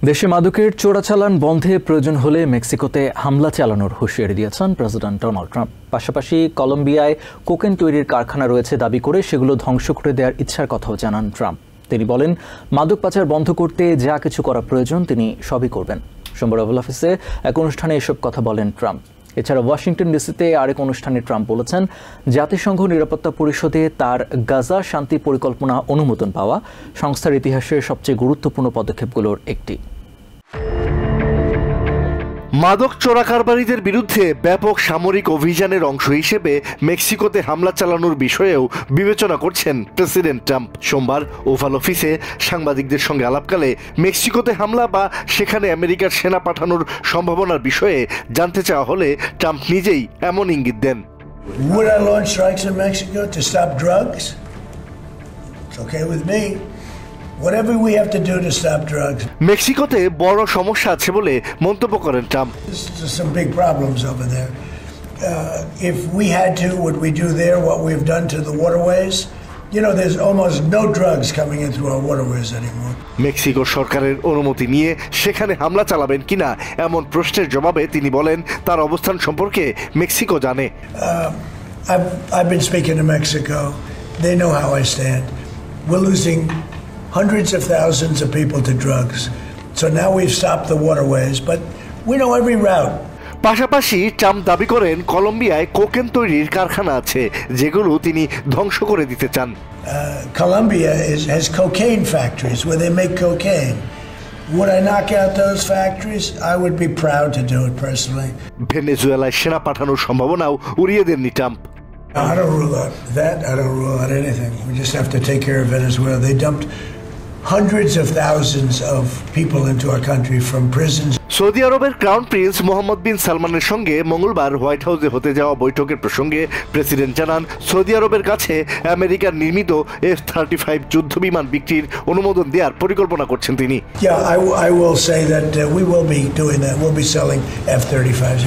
দেশে মাদকের চোরাচালান বন্ধে প্রয়োজন হলে মেক্সিকোতে হামলা চালানোর হুঁশিয়ারি দিয়েছেন প্রেসিডেন্ট ডোনাল্ড ট্রাম্প। পাশাপাশি কলম্বিয়ায় কোকেন তৈরির কারখানা রয়েছে দাবি করে সেগুলো ধ্বংস করে দেওয়ার ইচ্ছার কথাও জানান ট্রাম্প। তিনি বলেন, মাদক পাচার বন্ধ করতে যা কিছু করা প্রয়োজন তিনি সবই করবেন। সোমবার ওভাল অফিসে এক অনুষ্ঠানে এসব কথা বলেন ট্রাম্প। এছাড়া ওয়াশিংটন ডিসিতে আরেক অনুষ্ঠানে ট্রাম্প বলেছেন, জাতিসংঘ নিরাপত্তা পরিষদে তার গাজা শান্তি পরিকল্পনা অনুমোদন পাওয়া সংস্থার ইতিহাসের সবচেয়ে গুরুত্বপূর্ণ পদক্ষেপগুলোর একটি। মাদক চোরাকারবারিদের বিরুদ্ধে ব্যাপক সামরিক অভিযানের অংশ হিসেবে মেক্সিকোতে হামলা চালানোর বিষয়েও বিবেচনা করছেন প্রেসিডেন্ট ট্রাম্প। সোমবার ওভাল অফিসে সাংবাদিকদের সঙ্গে আলাপকালে মেক্সিকোতে হামলা বা সেখানে আমেরিকার সেনা পাঠানোর সম্ভাবনার বিষয়ে জানতে চাওয়া হলে ট্রাম্প নিজেই এমন ইঙ্গিত দেন। Would I launch strikes in Mexico to stop drugs? It's okay with me. Whatever we have to do to stop drugs. মেক্সিকোতে বড় সমস্যা আছে বলে মন্তব্য করেন Trump. There's some big problems over there. If we had to, would we do there what we've done to the waterways? You know, there's almost no drugs coming in through our waterways anymore. Mexico সরকারের অনুমতি নিয়ে সেখানে হামলা চালাবেন কিনা এমন প্রশ্নের জবাবে তিনি বলেন, তার অবস্থান সম্পর্কে মেক্সিকো জানে। I've been speaking to Mexico. They know how I stand. We're losing hundreds of thousands of people to drugs. So now we've stopped the waterways, but we know every route. পাশাপাশি Trump দাবি করেন, কলম্বিয়ায় cocaine তৈরির কারখানা আছে যেগুলো তিনি ধ্বংস করে দিতে চান। Colombia has cocaine factories where they make cocaine. Would I knock out those factories? I would be proud to do it personally. ভেনেজুয়েলায় সেনা পাঠানোর সম্ভাবনাও উড়িয়ে দেননি Trump. I don't rule out that. I don't rule out anything. We just have to take care of Venezuela. They dumped hundreds of thousands of people into our country from prisons. Saudi আরবের crown prince Mohammed বিন সালমানের সঙ্গে মঙ্গলবার white হাউসে হতে যাওয়া বৈঠকের প্রসঙ্গে president জানান, সৌদি আরবের কাছে আমেরিকার নির্মিত F-35 যুদ্ধ বিমান বিক্রির অনুমোদন দেওয়ার পরিকল্পনা করছেন তিনি। Yeah, I will say that we will be doing that. We'll be selling F-35s.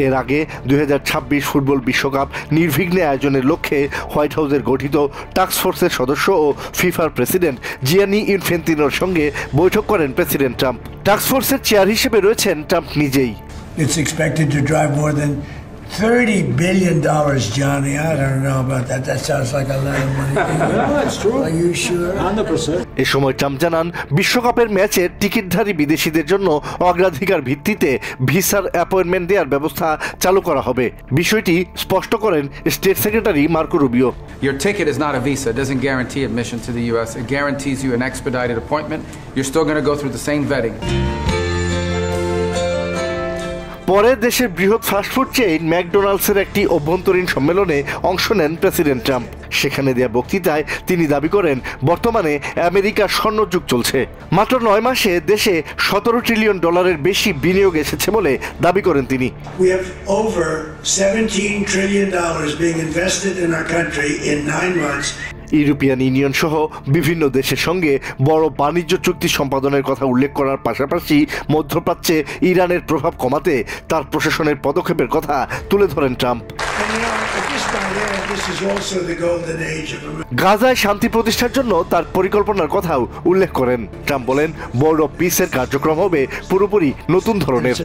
এর আগে 2026 ফুটবল বিশ্বকাপ নির্বিঘ্নে আয়োজনের লক্ষ্যে হোয়াইট হাউসের গঠিত টাস্ক ফোর্সের সদস্য ও ফিফার প্রেসিডেন্ট জিয়ানি ইনফ্যান্তিনোর সঙ্গে বৈঠক করেন প্রেসিডেন্ট ট্রাম্প। টাস্ক ফোর্সের চেয়ার হিসেবে রয়েছেন ট্রাম্প নিজেই। It's expected to drive more than $30 billion, Johnny. I don't know about that. That sounds like a lot of money. No, that's true. Are you sure? 100%. এ সময় Trump জানান, বিশ্বকাপের ম্যাচের টিকিটধারী বিদেশিদের জন্য অগ্রাধিকার ভিত্তিতে ভিসার অ্যাপয়েন্টমেন্ট দেওয়ার ব্যবস্থা চালু করা হবে। বিষয়টি স্পষ্ট করেন state secretary Marco Rubio. Your ticket is not a visa. It doesn't guarantee admission to the U.S. It guarantees you an expedited appointment. You're still going to go through the same vetting. পরে দেশের বৃহৎ fast food chain ম্যাকডোনাল্ডসের একটি অভ্যন্তরীণ সম্মেলনে অংশ নেন president Trump. সেখানে দেয়া বক্তৃতায় তিনি দাবি করেন, বর্তমানে আমেরিকার স্বর্ণযুগ চলছে। মাত্র 9 মাসে দেশে $17 ট্রিলিয়ন বেশি বিনিয়োগ এসেছে বলে দাবি করেন তিনি। We have over $17 trillion being invested in our country in 9 months. European union সহ বিভিন্ন দেশের সঙ্গে বড় বাণিজ্য চুক্তি সম্পাদনের কথা উল্লেখ করার পাশাপাশি মধ্যপ্রাচ্যে ইরানের প্রভাব কমাতে তার প্রশাসনের পদক্ষেপের কথা তুলে ধরেন ট্রাম্প। গাজায় শান্তি প্রতিষ্ঠার জন্য তার পরিকল্পনার কথাও উল্লেখ করেন ট্রাম্প। বলেন, বোর্ড অফ পিসের কার্যক্রম হবে পুরোপুরি নতুন ধরনের।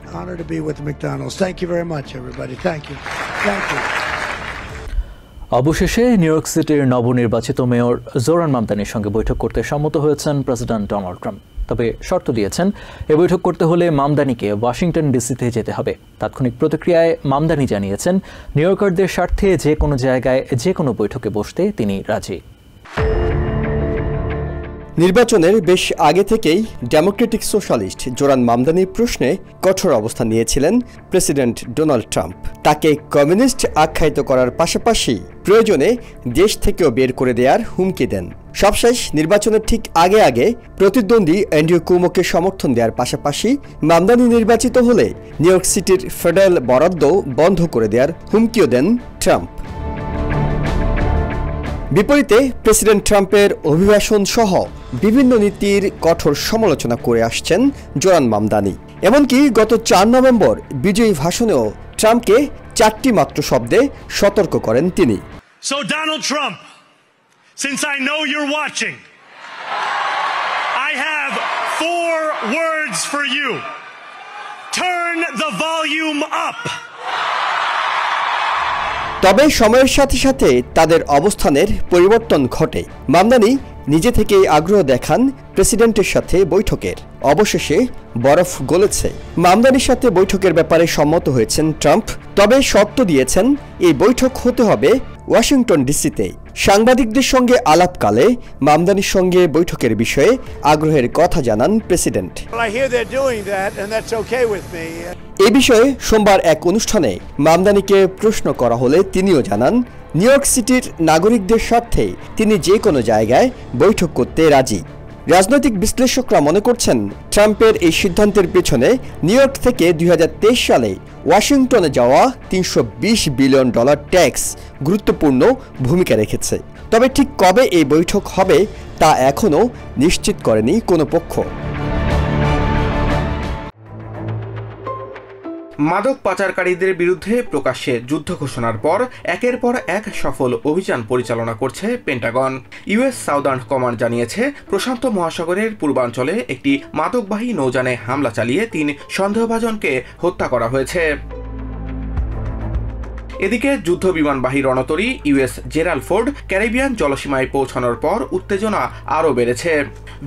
অবশেষে নিউ ইয়র্ক সিটির নবনির্বাচিত মেয়র জোরান মামদানির সঙ্গে বৈঠক করতে সম্মত হয়েছেন প্রেসিডেন্ট ডোনাল্ড ট্রাম্প। তবে শর্ত দিয়েছেন, এ বৈঠক করতে হলে মামদানিকে ওয়াশিংটন ডিসিতে যেতে হবে। তাৎক্ষণিক প্রতিক্রিয়ায় মামদানি জানিয়েছেন, নিউ ইয়র্কারদের স্বার্থে যে কোনো জায়গায় যে কোনো বৈঠকে বসতে তিনি রাজি। নির্বাচনের বেশ আগে থেকেই ডেমোক্রেটিক সোশ্যালিস্ট জোরান মামদানির প্রশ্নে কঠোর অবস্থান নিয়েছিলেন প্রেসিডেন্ট ডোনাল্ড ট্রাম্প। তাকে কমিউনিস্ট আখ্যায়িত করার পাশাপাশি প্রয়োজনে দেশ থেকেও বের করে দেওয়ার হুমকি দেন। সবশেষ নির্বাচনের ঠিক আগে আগে প্রতিদ্বন্দ্বী অ্যান্ড্রু কুমোকে সমর্থন দেওয়ার পাশাপাশি মামদানি নির্বাচিত হলে নিউ ইয়র্ক সিটির ফেডারেল বরাদ্দ বন্ধ করে দেওয়ার হুমকিও দেন ট্রাম্প। বিপরীতে প্রেসিডেন্ট ট্রাম্পের অভিভাষণ সহ বিভিন্ন নীতির কঠোর সমালোচনা করে আসছেন জোরান মামদানি। এমনকি গত 4 নভেম্বর বিজয়ী ভাষণেও ট্রাম্পকে 4টি মাত্র শব্দে সতর্ক করেন তিনি। So Donald Trump, since I know you're watching, I have 4 words for you. Turn the volume up. তবে সময়ের সাথে সাথে তাদের অবস্থানের পরিবর্তন ঘটে। মামদানি নিজে থেকেই আগ্রহ দেখান প্রেসিডেন্টের সাথে বৈঠকের। অবশেষে বরফ গলেছে। মামদানির সাথে বৈঠকের ব্যাপারে সম্মত হয়েছেন ট্রাম্প, তবে শর্ত দিয়েছেন এই বৈঠক হতে হবে ওয়াশিংটন ডিসিতে। সাংবাদিকদের সঙ্গে আলাপকালে মামদানির সঙ্গে বৈঠকের বিষয়ে আগ্রহের কথা জানান প্রেসিডেন্ট। এ বিষয়ে সোমবার এক অনুষ্ঠানে মামদানিকে প্রশ্ন করা হলে তিনিও জানান, নিউ ইয়র্ক সিটির নাগরিকদের স্বার্থে তিনি যে কোনো জায়গায় বৈঠক করতে রাজি। রাজনৈতিক বিশ্লেষকরা মনে করছেন ট্রাম্পের এই সিদ্ধান্তের পেছনে নিউ ইয়র্ক থেকে 2023 সালে ওয়াশিংটনে যাওয়া $320 বিলিয়ন ট্যাক্স গুরুত্বপূর্ণ ভূমিকা রেখেছে। তবে ঠিক কবে এই বৈঠক হবে তা এখনও নিশ্চিত করেনি কোনো পক্ষ। মাদক পাচারকারীদের বিরুদ্ধে প্রকাশ্যে যুদ্ধ ঘোষণার পর একের পর এক সফল অভিযান পরিচালনা করছে পেন্টাগন। ইউএস সাউদার্ন কমান্ড জানিয়েছে, প্রশান্ত মহাসাগরের পূর্বাঞ্চলে একটি মাদকবাহী নৌযানে হামলা চালিয়ে 3 সন্দেহভাজনকে হত্যা করা হয়েছে। এদিকে যুদ্ধ বিমানবাহী রণতরী ইউএস জেরাল্ড ফোর্ড ক্যারিবিয়ান জলসীমায় পৌঁছানোর পর উত্তেজনা আরও বেড়েছে।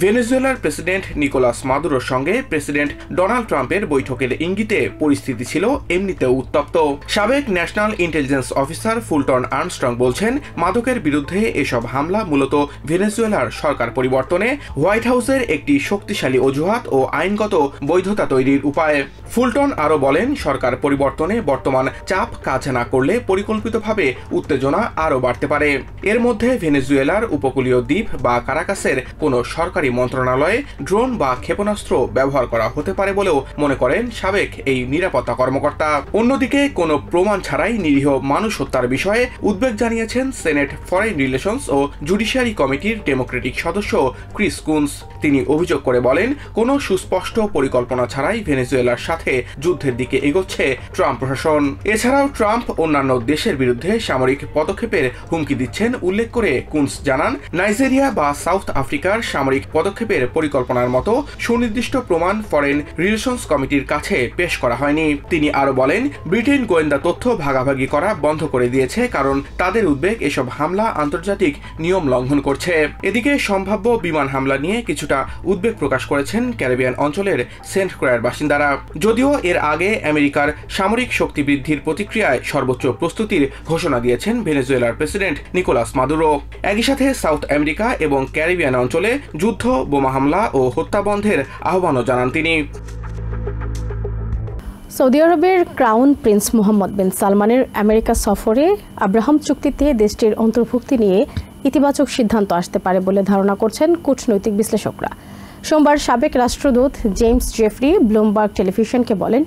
ভেনেজুয়েলার প্রেসিডেন্ট নিকোলাস মাদুরোর সঙ্গে প্রেসিডেন্ট ডোনাল্ড ট্রাম্পের বৈঠকের ইঙ্গিতে পরিস্থিতি ছিল এমনিতেও উত্তপ্ত। সাবেক national intelligence officer Fulton Armstrong বলছেন, মাদকের বিরুদ্ধে এসব হামলা মূলত ভেনেজুয়েলার সরকার পরিবর্তনে হোয়াইট হাউসের একটি শক্তিশালী অজুহাত ও আইনগত বৈধতা তৈরির উপায়। ফুলটন আরও বলেন, সরকার পরিবর্তনে বর্তমান চাপ কাজ না করলে পরিকল্পিতভাবে উত্তেজনা আরও বাড়তে পারে। এর মধ্যে ভেনেজুয়েলার উপকূলীয় দ্বীপ বা কারাকাসের কোনো সরকারি মন্ত্রণালয়ে ড্রোন বা ক্ষেপণাস্ত্র ব্যবহার করা হতে পারে বলেও মনে করেন সাবেক এই নিরাপত্তা কর্মকর্তা। অন্যদিকে কোনো প্রমাণ ছাড়াই নিরীহ মানুষ হত্যার বিষয়ে উদ্বেগ জানিয়েছেন সেনেট ফরেন রিলেশনস ও জুডিশিয়ারি কমিটির ডেমোক্রেটিক সদস্য ক্রিস কুনস। তিনি অভিযোগ করে বলেন, কোনো সুস্পষ্ট পরিকল্পনা ছাড়াই ভেনেজুয়েলার সাথে যুদ্ধের দিকে এগোচ্ছে ট্রাম্প প্রশাসন। এছাড়াও ট্রাম্প অন্যান্য দেশের বিরুদ্ধে সামরিক পদক্ষেপের হুমকি দিচ্ছেন উল্লেখ করে কুনস জানান, নাইজেরিয়া বা সাউথ আফ্রিকার সামরিক পদক্ষেপের পরিকল্পনার মতো সুনির্দিষ্ট প্রমাণ ফরেন রিলেশনস কমিটির কাছে পেশ করা হয়নি। তিনি আরও বলেন, ব্রিটেন গোয়েন্দা তথ্য ভাগাভাগি করা বন্ধ করে দিয়েছে, কারণ তাদের উদ্বেগ এসব হামলা আন্তর্জাতিক নিয়ম লঙ্ঘন করছে। এদিকে সম্ভাব্য বিমান হামলা নিয়ে কিছুটা উদ্বেগ প্রকাশ করেছেন ক্যারিবিয়ান অঞ্চলের সেন্ট ক্রয়ার বাসিন্দারা। যদিও এর আগে আমেরিকার সামরিক শক্তি বৃদ্ধির প্রতিক্রিয়ায় সর্বোচ্চ প্রস্তুতির ঘোষণা দিয়েছেন ভেনেজুয়েলার প্রেসিডেন্ট নিকোলাস মাদুরো। একই সাথে সাউথ আমেরিকা এবং ক্যারিবিয়ান অঞ্চলে যুদ্ধ, বোমা হামলা ও হত্যা বন্ধের আহ্বানও জানান তিনি। সৌদি আরবের ক্রাউন প্রিন্স মোহাম্মদ বিন সালমানের আমেরিকা সফরে আব্রাহাম চুক্তিতে দেশটির অন্তর্ভুক্তি নিয়ে ইতিবাচক সিদ্ধান্ত আসতে পারে বলে ধারণা করছেন কূটনৈতিক বিশ্লেষকরা। সোমবার সাবেক রাষ্ট্রদূত জেমস জেফরি ব্লুমবার্গ টেলিভিশনকে বলেন,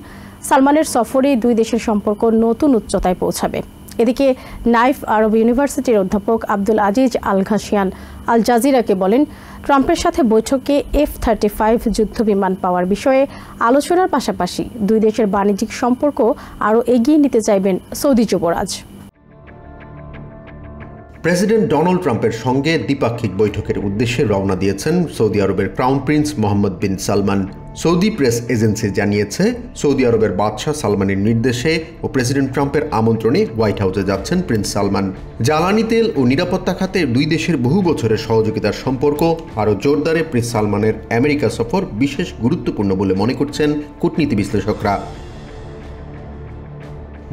সালমানের সফরে দুই দেশের সম্পর্ক নতুন উচ্চতায় পৌঁছাবে। এদিকে নাইফ আরব ইউনিভার্সিটির অধ্যাপক আব্দুল আজিজ আল ঘাসিয়ান আল জাজিরাকে বলেন, ট্রাম্পের সাথে বৈঠকে F-35 যুদ্ধ বিমান পাওয়ার বিষয়ে আলোচনার পাশাপাশি দুই দেশের বাণিজ্যিক সম্পর্ক আরও এগিয়ে নিতে চাইবেন সৌদি যুবরাজ। প্রেসিডেন্ট ডোনাল্ড ট্রাম্পের সঙ্গে দ্বিপাক্ষিক বৈঠকের উদ্দেশ্যে রওনা দিয়েছেন সৌদি আরবের ক্রাউন প্রিন্স মোহাম্মদ বিন সালমান। সৌদি প্রেস এজেন্সি জানিয়েছে, সৌদি আরবের বাদশাহ সালমানের নির্দেশে ও প্রেসিডেন্ট ট্রাম্পের আমন্ত্রণে হোয়াইট হাউসে যাচ্ছেন প্রিন্স সালমান। জ্বালানি তেল ও নিরাপত্তা খাতে দুই দেশের বহু বছরের সহযোগিতার সম্পর্ক আরও জোরদারে প্রিন্স সালমানের আমেরিকা সফর বিশেষ গুরুত্বপূর্ণ বলে মনে করছেন কূটনীতি বিশ্লেষকরা।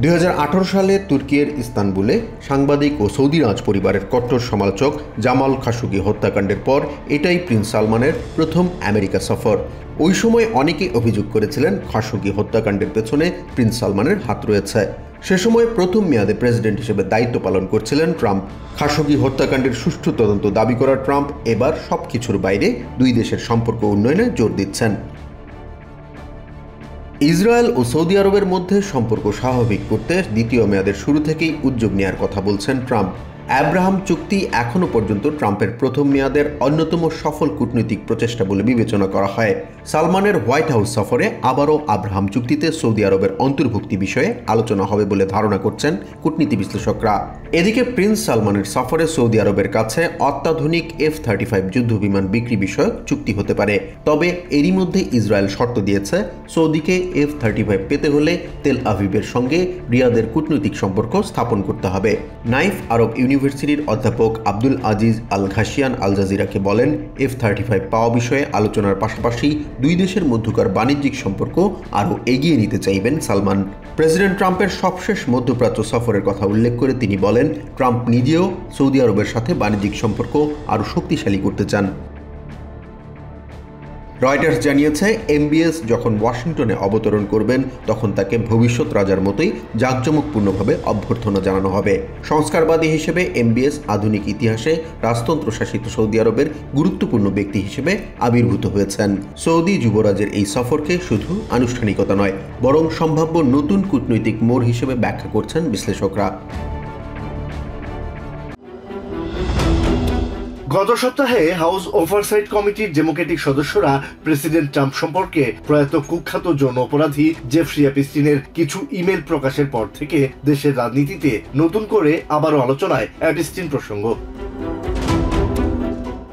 2018 সালে তুর্কির ইস্তানবুলে সাংবাদিক ও সৌদি রাজ পরিবারের কট্টর সমালোচক জামাল খাশোগি হত্যাকাণ্ডের পর এটাই প্রিন্স সালমানের প্রথম আমেরিকা সফর। ওই সময় অনেকেই অভিযোগ করেছিলেন খাশোগি হত্যাকাণ্ডের পেছনে প্রিন্স সালমানের হাত রয়েছে। সে সময় প্রথম মেয়াদে প্রেসিডেন্ট হিসেবে দায়িত্ব পালন করছিলেন ট্রাম্প। খাশোগি হত্যাকাণ্ডের সুষ্ঠু তদন্ত দাবি করা ট্রাম্প এবার সবকিছুর বাইরে দুই দেশের সম্পর্ক উন্নয়নে জোর দিচ্ছেন। ইসরায়েল ও সৌদি আরবের মধ্যে সম্পর্ক স্বাভাবিক করতে দ্বিতীয় মেয়াদের শুরু থেকেই উদ্যোগ নেওয়ার কথা বলছেন ট্রাম্প। আব্রাহাম চুক্তি এখনও পর্যন্ত ট্রাম্পের প্রথম মেয়াদের অন্যতম সফল কূটনৈতিক প্রচেষ্টা বলে বিবেচনা করা হয়। সালমানের হোয়াইট হাউস সফরে আবারও আব্রাহাম চুক্তিতে সৌদি আরবের অন্তর্ভুক্তি বিষয়ে আলোচনা হবে বলে ধারণা করছেন কূটনীতি বিশ্লেষকরা। এদিকে প্রিন্স সালমানের সফরে সৌদি আরবের কাছে অত্যাধুনিক F-35 যুদ্ধবিমান বিক্রি বিষয়ক চুক্তি হতে পারে। তবে এরই মধ্যে ইসরায়েল শর্ত দিয়েছে সৌদিকে F-35 পেতে হলে তেল আভিভের সঙ্গে রিয়াদের কূটনৈতিক সম্পর্ক স্থাপন করতে হবে। নাইফ আরব ইউনিভার্সিটির অধ্যাপক আব্দুল আজিজ আল ঘাসিয়ান আল জাজিরাকে বলেন, F-35 পাওয়া বিষয়ে আলোচনার পাশাপাশি দুই দেশের মধ্যকার বাণিজ্যিক সম্পর্ক আরও এগিয়ে নিতে চাইবেন সালমান। প্রেসিডেন্ট ট্রাম্পের সবশেষ মধ্যপ্রাচ্য সফরের কথা উল্লেখ করে তিনি বলেন, ট্রাম্প নিজেও সৌদি আরবের সাথে বাণিজ্যিক সম্পর্ক আরও শক্তিশালী করতে চান। রয়টার্স জানিয়েছে, MBS যখন ওয়াশিংটনে অবতরণ করবেন তখন তাকে ভবিষ্যৎ রাজার মতোই জাঁকজমকপূর্ণভাবে অভ্যর্থনা জানানো হবে। সংস্কারবাদী হিসেবে MBS আধুনিক ইতিহাসে রাজতন্ত্র শাসিত সৌদি আরবের গুরুত্বপূর্ণ ব্যক্তি হিসেবে আবির্ভূত হয়েছেন। সৌদি যুবরাজের এই সফরকে শুধু আনুষ্ঠানিকতা নয়, বরং সম্ভাব্য নতুন কূটনৈতিক মোড় হিসেবে ব্যাখ্যা করছেন বিশ্লেষকরা। গত সপ্তাহে হাউস ওভারসাইট কমিটির ডেমোক্রেটিক সদস্যরা প্রেসিডেন্ট ট্রাম্প সম্পর্কে প্রয়াত কুখ্যাত যৌন অপরাধী জেফ্রি অ্যাপস্টিনের কিছু ইমেল প্রকাশের পর থেকে দেশের রাজনীতিতে নতুন করে আবারও আলোচনায় অ্যাপস্টিন প্রসঙ্গ।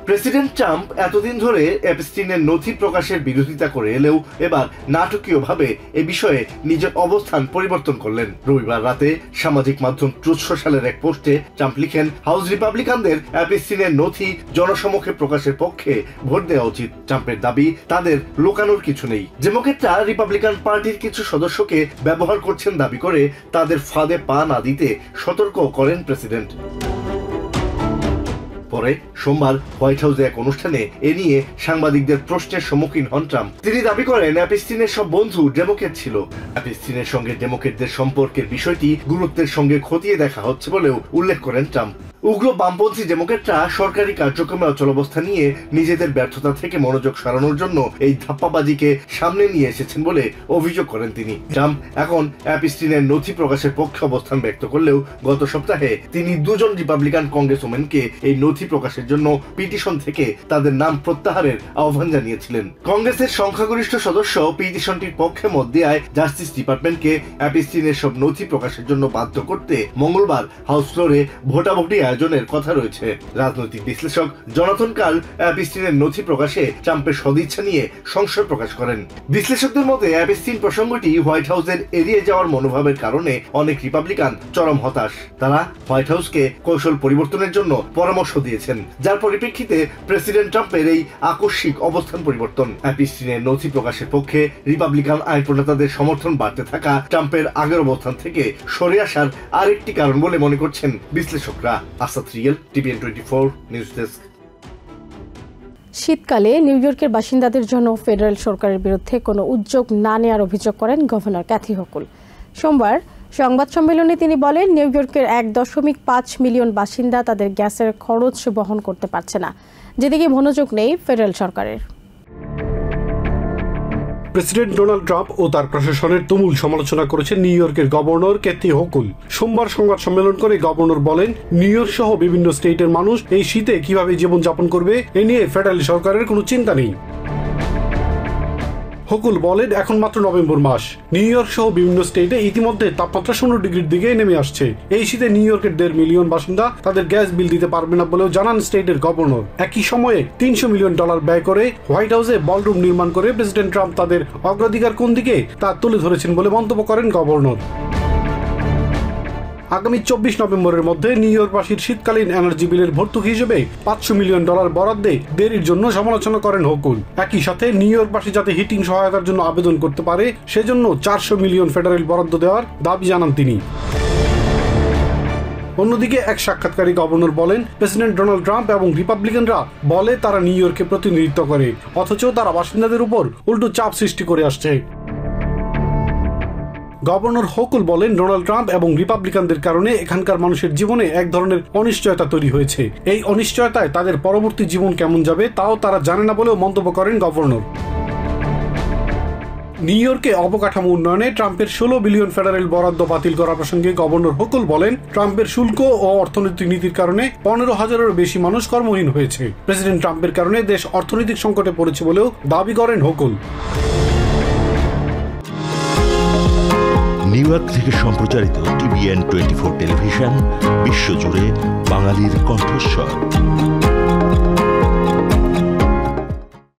প্রেসিডেন্ট ট্রাম্প এতদিন ধরে অ্যাপস্টিনের নথি প্রকাশের বিরোধিতা করে এলেও এবার নাটকীয়ভাবে এ বিষয়ে নিজের অবস্থান পরিবর্তন করলেন। রবিবার রাতে সামাজিক মাধ্যম ট্রুথ সোশ্যালের এক পোস্টে ট্রাম্প লিখেন, হাউস রিপাবলিকানদের অ্যাপস্টিনের নথি জনসমক্ষে প্রকাশের পক্ষে ভোট দেওয়া উচিত। ট্রাম্পের দাবি, তাদের লোকানোর কিছু নেই। ডেমোক্রেটরা রিপাবলিকান পার্টির কিছু সদস্যকে ব্যবহার করছেন দাবি করে তাদের ফাঁদে পা না দিতে সতর্ক করেন প্রেসিডেন্ট। পরে সোমবার হোয়াইট হাউসে এক অনুষ্ঠানে এ নিয়ে সাংবাদিকদের প্রশ্নের সম্মুখীন হন ট্রাম্প। তিনি দাবি করেন, অ্যাপস্টিনের সব বন্ধু ডেমোক্রেট ছিল। অ্যাপস্টিনের সঙ্গে ডেমোক্রেটদের সম্পর্কের বিষয়টি গুরুত্বের সঙ্গে খতিয়ে দেখা হচ্ছে বলেও উল্লেখ করেন ট্রাম্প। উগ্র বামপন্থী ডেমোক্রেটরা সরকারি কার্যক্রমে অচলাবস্থা নিয়ে নিজেদের ব্যর্থতা থেকে মনোযোগ সরানোর জন্য এই ধাপ্পাবাজিকে সামনে নিয়ে এসেছেন বলে অভিযোগ করেন তিনি। ট্রাম্প এখন অ্যাপস্টিনের নথি প্রকাশের পক্ষে অবস্থান ব্যক্ত করলেও গত সপ্তাহে তিনি দুজন রিপাবলিকান কংগ্রেসম্যানকে এই নথি প্রকাশের জন্য পিটিশন থেকে তাদের নাম প্রত্যাহারের আহ্বান জানিয়েছিলেন। কংগ্রেসের সংখ্যাগরিষ্ঠ সদস্য পিটিশনটির পক্ষে মত দেওয়ায় জাস্টিস ডিপার্টমেন্টকে অ্যাপস্টিনের সব নথি প্রকাশের জন্য বাধ্য করতে মঙ্গলবার হাউস ফ্লোরে ভোটাভুটি আয়োজনের কথা রয়েছে। রাজনৈতিক বিশ্লেষক জনাথন কার্ল অ্যাপস্টিনের নথি প্রকাশে ট্রাম্পের সদিচ্ছা নিয়ে সংশয় প্রকাশ করেন। বিশ্লেষকদের মতে অ্যাপস্টিন প্রসঙ্গটি হোয়াইট হাউসের এড়িয়ে যাওয়ার মনোভাবের কারণে অনেক রিপাবলিকান চরম হতাশ। তারা হোয়াইট হাউসকে কৌশল পরিবর্তনের জন্য পরামর্শ দিয়েছেন, যার পরিপ্রেক্ষিতে প্রেসিডেন্ট ট্রাম্পের এই আকস্মিক অবস্থান পরিবর্তন। অ্যাপস্টিনের নথি প্রকাশের পক্ষে রিপাবলিকান আইন প্রণেতাদের সমর্থন বাড়তে থাকা ট্রাম্পের আগের অবস্থান থেকে সরে আসার আরেকটি কারণ বলে মনে করছেন বিশ্লেষকরা। Asad real, TVN 24 news desk. শীতকালে নিউ ইয়র্কের বাসিন্দাদের জন্য ফেডারেল সরকারের বিরুদ্ধে কোনো উদ্যোগ না নেওয়ার অভিযোগ করেন গভর্নর ক্যাথি হোকুল। সোমবার সংবাদ সম্মেলনে তিনি বলেন, নিউ ইয়র্কের 1.5 মিলিয়ন বাসিন্দা তাদের গ্যাসের খরচ বহন করতে পারছে না, যেদিকে মনোযোগ নেই ফেডারেল সরকারের। প্রেসিডেন্ট ডোনাল্ড ট্রাম্প ও তার প্রশাসনের তুমুল সমালোচনা করেছেন নিউ ইয়র্কের গভর্নর ক্যাথি হোকুল। সোমবার সংবাদ সম্মেলন করে গভর্নর বলেন, নিউ ইয়র্ক সহ বিভিন্ন স্টেটের মানুষ এই শীতে কিভাবে জীবনযাপন করবে এ নিয়ে ফেডারেল সরকারের কোনো চিন্তা নেই। হোকুল বলেন, এখন মাত্র নভেম্বর মাস। নিউ ইয়র্ক সহ বিভিন্ন স্টেটে ইতিমধ্যে তাপমাত্রা 0 ডিগ্রির দিকে নেমে আসছে। এই শীতে নিউ ইয়র্কের 1.5 মিলিয়ন বাসিন্দা তাদের গ্যাস বিল দিতে পারবে না বলেও জানান স্টেটের গভর্নর। একই সময়ে $300 মিলিয়ন ব্যয় করে হোয়াইট হাউসে বলরুম নির্মাণ করে প্রেসিডেন্ট ট্রাম্প তাদের অগ্রাধিকার কোন দিকে তা তুলে ধরেছেন বলে মন্তব্য করেন গভর্নর। আগামী 24 নভেম্বরের মধ্যে নিউ ইয়র্কবাসীর শীতকালীন এনার্জি বিলের ভর্তুকি হিসেবে $500 মিলিয়ন বরাদ্দে দেরির জন্য সমালোচনা করেন হোকুল। একই সাথে নিউ ইয়র্কবাসী যাতে হিটিং সহায়তার জন্য আবেদন করতে পারে সেজন্য $400 মিলিয়ন ফেডারেল বরাদ্দ দেওয়ার দাবি জানান তিনি। অন্যদিকে এক সাক্ষাৎকারে গভর্নর বলেন, প্রেসিডেন্ট ডোনাল্ড ট্রাম্প এবং রিপাবলিকানরা বলে তারা নিউ ইয়র্কে প্রতিনিধিত্ব করে, অথচ তারা বাসিন্দাদের উপর উল্টো চাপ সৃষ্টি করে আসছে। গভর্নর হোকুল বলেন, ডোনাল্ড ট্রাম্প এবং রিপাবলিকানদের কারণে এখানকার মানুষের জীবনে এক ধরনের অনিশ্চয়তা তৈরি হয়েছে। এই অনিশ্চয়তায় তাদের পরবর্তী জীবন কেমন যাবে তাও তারা জানে না বলেও মন্তব্য করেন গভর্নর। নিউ ইয়র্কে অবকাঠামো উন্নয়নে ট্রাম্পের 16 বিলিয়ন ফেডারেল বরাদ্দ বাতিল করা প্রসঙ্গে গভর্নর হোকুল বলেন, ট্রাম্পের শুল্ক ও অর্থনৈতিক নীতির কারণে 15,000-এরও বেশি মানুষ কর্মহীন হয়েছে। প্রেসিডেন্ট ট্রাম্পের কারণে দেশ অর্থনৈতিক সংকটে পড়েছে বলেও দাবি করেন হোকুল। নিউ ইয়র্ক থেকে সম্প্রচারিত TVN 24 টেলিভিশন বিশ্বজুড়ে বাঙালির কণ্ঠস্বর।